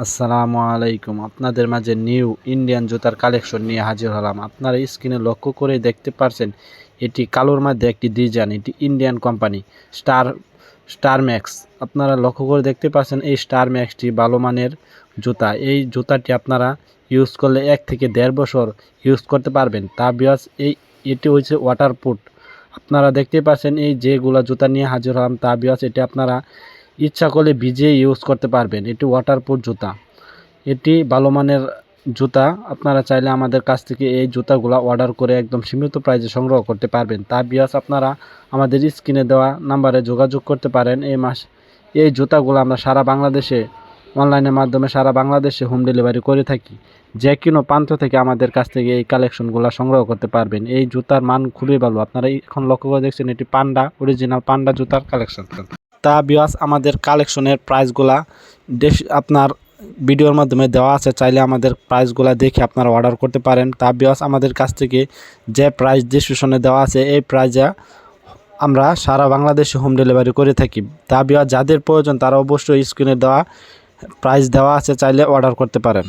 আসসালামু আলাইকুম। আপনাদের মাঝে নিউ ইন্ডিয়ান জুতার কালেকশন নিয়ে হাজির হলাম। আপনারা স্ক্রিনে লক্ষ্য করে দেখতে পারছেন, এটি কালোর মধ্যে একটি ডিজাইন। এটি ইন্ডিয়ান কোম্পানি স্টার ম্যাক্স। আপনারা লক্ষ্য করে দেখতে পাচ্ছেন এই স্টার ম্যাক্সটি ভালো মানের জুতা। এই জুতাটি আপনারা ইউজ করলে 1 থেকে 1.5 বছর ইউজ করতে পারবেন। তা বিকজ এটি হচ্ছে ওয়াটারপ্রুফ। আপনারা দেখতে পাচ্ছেন এই যেগুলা জুতা নিয়ে হাজির হলাম, তা বিকজ এটি আপনারা ইচ্ছা করলে ভিজিয়ে ইউজ করতে পারবেন। এটি ওয়াটারপ্রুফ জুতা। এটি ভালো মানের জুতা। আপনারা চাইলে আমাদের কাছ থেকে এই জুতাগুলা অর্ডার করে একদম সীমিত প্রাইসে সংগ্রহ করতে পারবেন। তা বিয়াস আপনারা আমাদের স্ক্রিনে দেওয়া নাম্বারে যোগাযোগ করতে পারেন। এই জুতাগুলো আমরা সারা বাংলাদেশে অনলাইনের মাধ্যমে সারা বাংলাদেশে হোম ডেলিভারি করে থাকি। যে কোনো প্রান্ত থেকে আমাদের কাছ থেকে এই কালেকশনগুলো সংগ্রহ করতে পারবেন। এই জুতার মান খুবই ভালো। আপনারা এখন লক্ষ্য করে দেখছেন, এটি অরিজিনাল পান্ডা জুতার কালেকশন। তা বিয়াস আমাদের কালেকশনের প্রাইসগুলা আপনার ভিডিওর মাধ্যমে দেওয়া আছে। চাইলে আমাদের প্রাইসগুলো দেখে আপনারা অর্ডার করতে পারেন। তা বিকজ আমাদের কাছ থেকে যে প্রাইস ডিসক্রিপশনে দেওয়া আছে এই প্রাইসে আমরা সারা বাংলাদেশে হোম ডেলিভারি করে থাকি। তা বিকজ যাদের প্রয়োজন তারা অবশ্যই স্ক্রিনে দেওয়া প্রাইস দেওয়া আছে, চাইলে অর্ডার করতে পারেন।